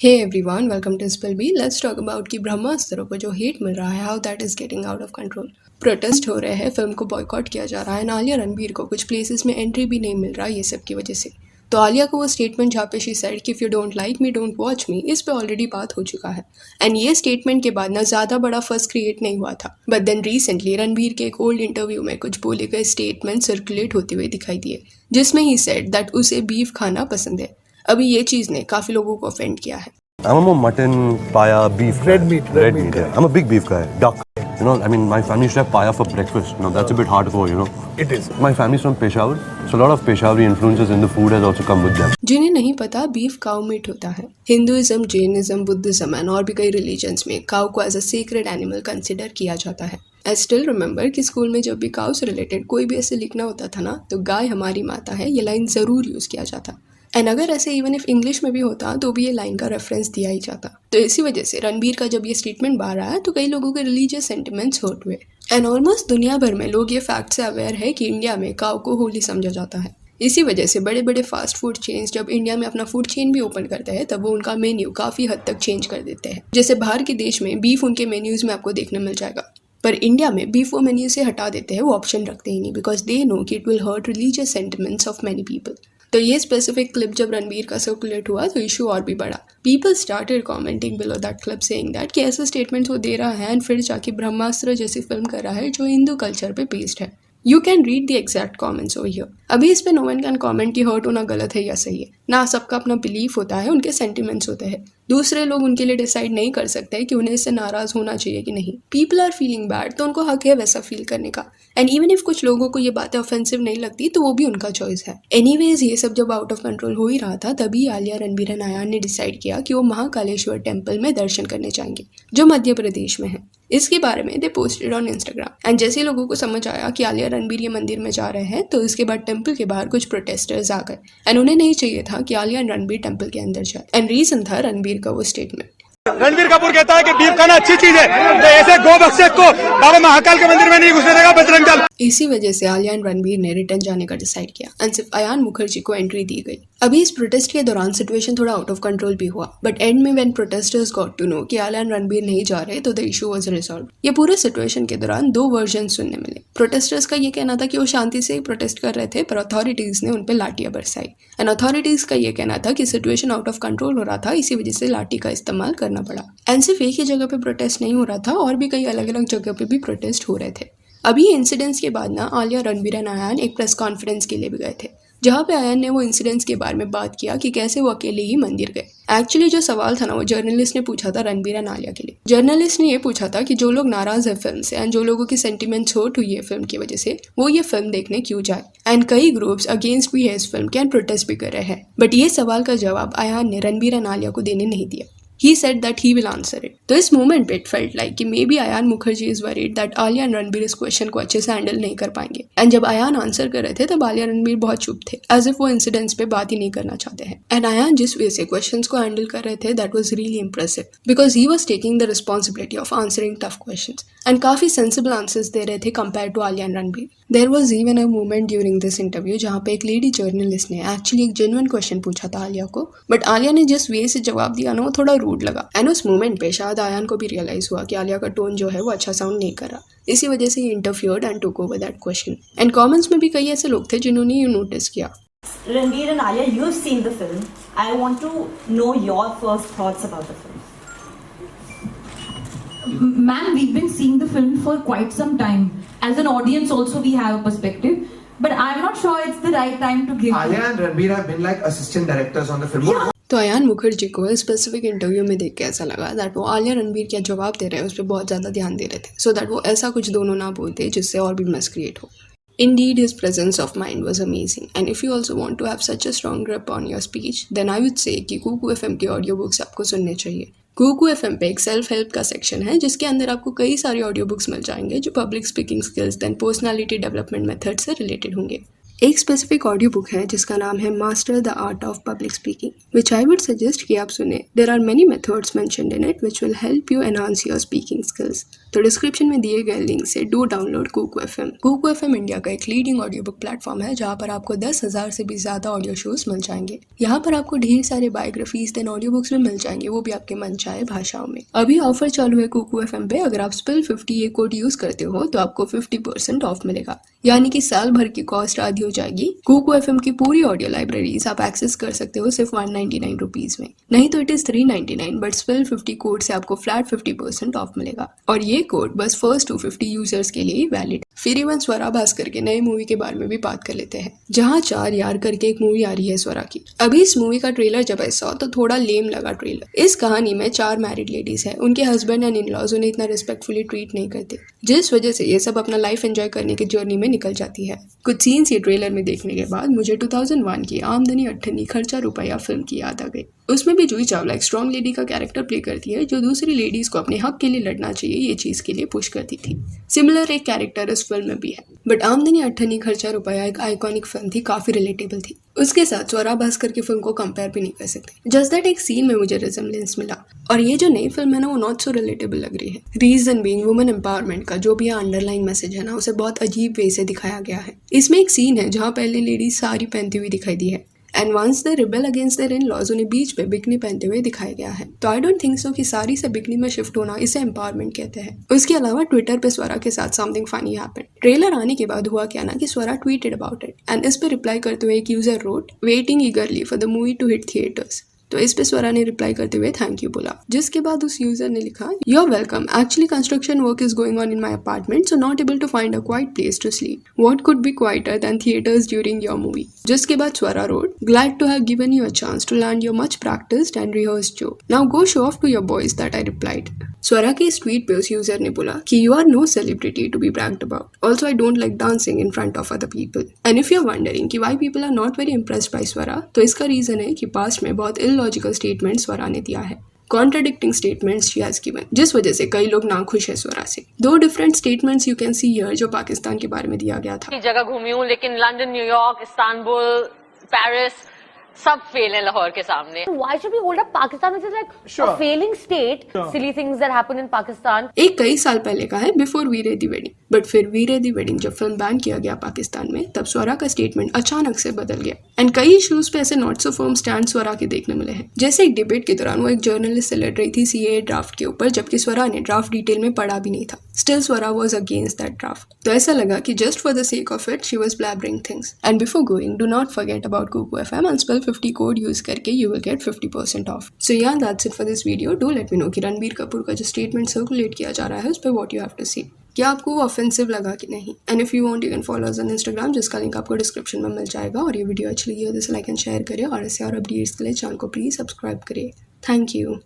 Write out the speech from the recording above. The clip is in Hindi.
Hey everyone, welcome to Spill Bee. Let's talk about कि ब्रह्मास्त्र को जो हेट मिल रहा है, how that is getting out of control. Protest हो रहे हैं, फिल्म को बॉयकॉट किया जा रहा है, आलिया रणबीर को कुछ प्लेसेस में एंट्री भी नहीं मिल रहा, ये सब की वजह से। तो आलिया को वो स्टेटमेंट जहाँ पे शी सेड कि if you don't like me don't watch मी, इस पे ऑलरेडी बात हो चुका है। एंड ये स्टेटमेंट के बाद ना ज़्यादा बड़ा फर्स्ट क्रिएट नहीं हुआ था, बट देन रिसेंटली रणबीर के एक ओल्ड इंटरव्यू में कुछ बोले गए स्टेटमेंट सर्कुलेट होते हुए दिखाई दिए, जिसमें ही सेड दैट उसे बीफ खाना पसंद है। अभी ये चीज़ ने काफ़ी लोगों को ऑफेंड किया है। I'm a more mutton, paya, beef. Red meat. Yeah. I'm a big beef guy. Duck. My family used to have paya for breakfast. That's a bit hardcore, It is. My family's from Peshawar, so a lot of Peshawari influences in the food has also come with them. जिन्हें नहीं पता, बीफ काउ मीट होता है। हिंदुइज्म, जैनिज्म, बुद्धिज्म एंड और भी कई रिलीजन्स में काउ को as a secret animal consider किया जाता है। आई स्टिल रिमेंबर कि स्कूल में जब भी काउ से रिलेटेड कोई भी ऐसे लिखना होता था ना, तो गाय हमारी माता है, ये लाइन ज़रूर यूज़ किया जाता। एंड अगर ऐसे इवन इफ इंग्लिश में भी होता तो भी ये लाइन का रेफरेंस दिया ही जाता। तो इसी वजह से रणबीर का जब ये स्टेटमेंट बाहर आया तो कई लोगों के रिलीजियस सेंटिमेंट्स हर्ट हुए। एंड ऑलमोस्ट दुनिया भर में लोग ये फैक्ट से अवेयर है कि इंडिया में काउ को होली समझा जाता है। इसी वजह से बड़े बड़े फास्ट फूड चेन्स जब इंडिया में अपना फूड चेन भी ओपन करते हैं, तब वो उनका मेन्यू काफ़ी हद तक चेंज कर देते हैं। जैसे बाहर के देश में बीफ उनके मेन्यूज में आपको देखने मिल जाएगा, पर इंडिया में बीफ वो मेन्यू से हटा देते हैं, वो ऑप्शन रखते ही नहीं, बिकॉज दे नो कि it will hurt religious sentiments of many people. तो ये स्पेसिफिक क्लिप जब रणबीर का सर्कुलेट हुआ तो इशू और भी बढ़ा। People started commenting below that clip saying that कि ऐसे स्टेटमेंट्स वो दे रहा है एंड फिर जाके ब्रह्मास्त्र जैसी फिल्म कर रहा है जो हिंदू कल्चर पे बेस्ड है। You can read the exact comments over here. अभी इस पे नो वन कैन कॉमेंट कि हर्ट होना गलत है या सही है ना, सबका अपना बिलीफ होता है, उनके सेंटिमेंट्स होते हैं। दूसरे लोग उनके लिए डिसाइड नहीं कर सकते कि उन्हें इससे नाराज होना चाहिए कि नहीं। पीपल आर फीलिंग बैड, तो उनको हक है वैसा फील करने का। एंड इवन इफ कुछ लोगों को ये बातें ऑफेंसिव नहीं लगती तो वो भी उनका चॉइस है। एनीवेज, ये सब जब आउट ऑफ कंट्रोल हो ही रहा था, तभी आलिया रणबीर एंड अयान ने डिसाइड किया कि वो महाकालेश्वर टेम्पल में दर्शन करने जाएंगे, जो मध्य प्रदेश में है। इसके बारे में दे पोस्टेड ऑन इंस्टाग्राम। एंड जैसे लोगों को समझ आया कि आलिया रणबीर ये मंदिर में जा रहे हैं, तो इसके बाद टेम्पल के बाहर कुछ प्रोटेस्टर्स आ गए। एंड उन्हें नहीं चाहिए था कि आलिया रणबीर टेम्पल के अंदर जाए। एंड रीजन था रणबीर का वो स्टेटमेंट। रणबीर कपूर कहता है कि बीफ खाना अच्छी चीज है, तो ऐसे गो भक्षक को बाबा महाकाल के मंदिर में नहीं घुसने देगा बजरंग दल। इसी वजह से आलिया एंड रणबीर ने रिटर्न जाने का डिसाइड किया एंड सिर्फ अयान मुखर्जी को एंट्री दी गई। अभी इस प्रोटेस्ट के दौरान सिचुएशन थोड़ा आउट ऑफ कंट्रोल भी हुआ, बट एंड में when protesters got to know कि आलिया एंड रणबीर नहीं जा रहे, तो द इशू वाज रिजॉल्व। ये पूरे सिचुएशन के दौरान दो वर्जन सुनने मिले। प्रोटेस्टर्स का ये कहना था कि वो शांति से प्रोटेस्ट कर रहे थे, पर अथॉरिटीज ने उन पर लाठियां बरसाई। एंड अथॉरिटीज का ये कहना था कि सिचुएशन आउट ऑफ कंट्रोल हो रहा था, इसी वजह से लाठी का इस्तेमाल करना पड़ा। एंड सिर्फ एक ही जगह पे प्रोटेस्ट नहीं हो रहा था, और भी कई अलग अलग जगह पे भी प्रोटेस्ट हो रहे थे। अभी ये इंसिडेंट्स के बाद ना आलिया, रणबीर एंड अयान एक प्रेस कॉन्फ्रेंस के लिए भी गए थे, जहाँ पे अयान ने वो इंसिडेंट्स के बारे में बात किया कि कैसे वो अकेले ही मंदिर गए। एक्चुअली जो सवाल था ना, वो जर्नलिस्ट ने पूछा था रणबीर एंड आलिया के लिए। जर्नलिस्ट ने ये पूछा था कि जो लोग नाराज है फिल्म से एंड जो लोगों की सेंटिमेंट्स हर्ट हुई है फिल्म की वजह से, वो ये फिल्म देखने क्यों जाए। एंड कई ग्रुप्स अगेंस्ट भी है इस फिल्म के एंड प्रोटेस्ट भी कर रहे हैं, बट ये सवाल का जवाब अयान ने रणबीर एंड आलिया को देने नहीं दिया। He said that he will answer it. तो इस मोमेंट पे it felt like कि maybe Ayan Mukherji is worried that Alia and Ranbir इस क्वेश्चन को अच्छे से हैंडल नहीं कर पाएंगे। एंड जब अयान आंसर कर रहे थे, तब आलिया रणबीर बहुत चुप थे, एज इफ वो इंसिडेंट्स पे बात ही नहीं करना चाहते हैं। एंड अयान जिस वे से क्वेश्चंस को हैंडल कर रहे थे, that was really impressive, because he was taking the responsibility of answering tough questions and काफी सेंसिबल आंसर्स दे रहे थे compare to Alia and Ranbir. There was even a moment during this interview जहाँ पे एक लेडी जर्नलिस्ट ने एक्चुअली एक जेन्युइन क्वेश्चन पूछा था आलिया को, बट आलिया ने जिस वे से जवाब दिया ना, वो थोड़ा रूड लगा। एंड उस मोमेंट पे शायद अयान को भी रियलाइज हुआ कि आलिया का टोन जो है वो अच्छा साउंड नहीं कर रहा। इसी वजह से ही interfered and took over that question. And comments में भी कई ऐसे लोग थे जिन्होंने ये नोटिस किया। Ranveer and Alia, you've seen the film. I want to know your first thoughts about the film. Ma'am, we've been seeing the film for quite some time. As an audience also we have a perspective, but I'm not sure it's the right time to give. Alia and Ranbir have been like assistant directors on the film. Yeah. तो अयान मुखर्जी को स्पेसिफिक इंटरव्यू में देख के ऐसा लगा दैट वो आलिया रणबीर क्या जवाब दे रहे हैं उस पर बहुत ज़्यादा ध्यान दे रहे थे, सो दैट वो ऐसा कुछ दोनों ना बोलते जिससे और भी मस क्रिएट हो। Indeed, his presence of mind was amazing, and if you also want to have such a strong grip on your speech, then I would say कि Kuku FM के ऑडियो बुक्स आपको सुनने चाहिए। Kuku FM पे एक सेल्फ हेल्प का सेक्शन है, जिसके अंदर आपको कई सारे ऑडियो बुक्स मिल जाएंगे जो public speaking skills then personality development method से रिलेटेड होंगे। एक स्पेसिफिक ऑडियो बुक है जिसका नाम है master the art of public speaking, which I would suggest कि आप सुने। There are many methods mentioned in it which will help you enhance your speaking skills. तो डिस्क्रिप्शन में दिए गए लिंक से do download Kuku FM. Kuku FM India का एक लीडिंग ऑडियो बुक प्लेटफॉर्म है जहाँ पर आपको 10,000 से भी ज्यादा ऑडियो शोज मिल जाएंगे। यहाँ पर आपको ढेर सारे बायोग्राफीज देन ऑडियो बुक्स भी मिल जाएंगे, वो भी आपके मनचाहे भाषाओं में। अभी ऑफर चालू है कुकू एफएम पे, अगर आप स्पिल 50 ये कोड यूज करते हो तो आपको 50% ऑफ मिलेगा, यानी कि साल भर की कॉस्ट आधी हो जाएगी। कुकू एफएम की पूरी ऑडियो लाइब्रेरीज आप एक्सेस कर सकते हो सिर्फ 199 रुपीज में, नहीं तो it is 399, but spill 50 code से आपको फ्लैट 50% ऑफ मिलेगा। और ये कोड बस फर्स्ट 250 यूजर्स के लिए ही वैलिड। फिर इवन स्वरा भास्कर के नए मूवी के बारे में भी बात कर लेते हैं, जहाँ 4 यार करके एक मूवी आ रही है स्वरा की। अभी इस मूवी का ट्रेलर जब आई सॉ तो थोड़ा लेम लगा ट्रेलर। इस कहानी में 4 मैरिड लेडीज है, उनके हस्बैंड एंड इन लॉज उन्हें इतना रिस्पेक्टफुली ट्रीट नहीं करते, जिस वजह से ये सब अपना लाइफ एंजॉय करने की जर्नी में निकल जाती है। कुछ सीन्स ये ट्रेलर में देखने के बाद मुझे 2001 की आमदनी अट्ठनी खर्चा रुपया फिल्म की याद आ गई। उसमें भी जूही चावला एक स्ट्रॉन्ग लेडी का कैरेक्टर प्ले करती है जो दूसरी लेडीज को अपने हक के लिए लड़ना चाहिए ये चीज के लिए पुश करती थी। सिमिलर एक कैरेक्टर इस फिल्म में भी है, बट आमदनी अट्ठनी खर्चा रुपया एक आइकॉनिक फिल्म थी, काफी रिलेटेबल थी। उसके साथ स्वरा भास्कर की फिल्म को कंपेयर भी नहीं कर सकते। जस्ट दैट एक सीन में मुझे रिजेम्बलेंस मिला, और ये जो नई फिल्म है ना वो नॉट सो रिलेटेबल लग रही है। रीजन बीइंग वुमेन एम्पावरमेंट का जो भी अंडरलाइन मैसेज है ना उसे बहुत अजीब वे से दिखाया गया है। इसमें एक सीन है जहाँ पहले लेडीज साड़ी पहनती हुई दिखाई दी है, and once they rebel against their in-laws उन्हें बीच पे बिकनी पहनते हुए दिखाया गया है। तो आई डोंट थिंक सो कि साड़ी से बिकनी में शिफ्ट होना इसे एम्पावरमेंट कहते हैं। उसके अलावा ट्विटर पे स्वरा के साथ समथिंग फनी हैपेंड। ट्रेलर आने के बाद हुआ क्या ना कि Swara tweeted about it, and इस पे रिप्लाई करते हुए एक user wrote waiting eagerly for the movie to hit theatres. तो इस पे स्वरा ने रिप्लाई करते हुए थैंक यू बोला, जिसके बाद उस यूजर ने लिखा you are welcome, actually construction work is going on in my apartment so not able to find a quiet place to sleep, what could be quieter than theatres during your movie. जिसके बाद Swara wrote glad to have given you a chance to land your much practised and rehearsed joke, now go show off to your boys. That I replied. Swara के इस ट्वीट पे उस यूजर ने बोला कि you are no celebrity to be bragged about, also I don't like dancing in front of other people, and if you are wondering कि why people are not very impressed by Swara, तो इसका रीजन है कि पास्ट में बहुत इलॉजिकल स्टेटमेंट स्वरा ने दिया है, contradicting statements she has given, जिस वजह से कई लोग नाखुश है स्वरा से। 2 different statements you can see here जो पाकिस्तान के बारे में दिया गया था। जगह घूमी हूँ लेकिन लंदन, न्यूयॉर्क, इस्तांबुल, पेरिस सब फेल है लाहौर के सामने। Why should we hold up Pakistan which is like a failing state? Silly things that happen in Pakistan. एक कई साल पहले का है, बिफोर वी रे दी वेडिंग। बट फिर वी रे दी वेडिंग जब फिल्म बैन किया गया पाकिस्तान में, तब स्वरा का स्टेटमेंट अचानक से बदल गया, एंड कई इश्यूज पे ऐसे नॉट सो फर्म स्टैंड स्वरा के देखने मिले हैं। जैसे एक डिबेट के दौरान वो एक जर्नलिस्ट से लड़ रही थी सीएए ड्राफ्ट के ऊपर, जबकि स्वरा ने ड्राफ्ट डिटेल में पढ़ा भी नहीं था। Still Swara was against that draft. तो ऐसा लगा कि just for the sake of it she was blabbering things. And before going do not forget about Kuku FM and spell 50 code use करके you will get 50% off. So yeah, that's it for this video. Do let me know कि रणबीर कपूर का जो स्टेटमेंट सर्कुलेट किया जा रहा है उस पर what you have to say. क्या आपको वो ऑफेंसिव लगा कि नहीं? And if you want you can follow us on Instagram, जिसका लिंक आपको डिस्क्रिप्शन में मिल जाएगा। और ये वीडियो अच्छी लगी हो तो लाइक एंड शेयर करिए, और ऐसे और अपडेट्स के लिए चैनल को प्लीज सब्सक्राइब करिए। Thank you.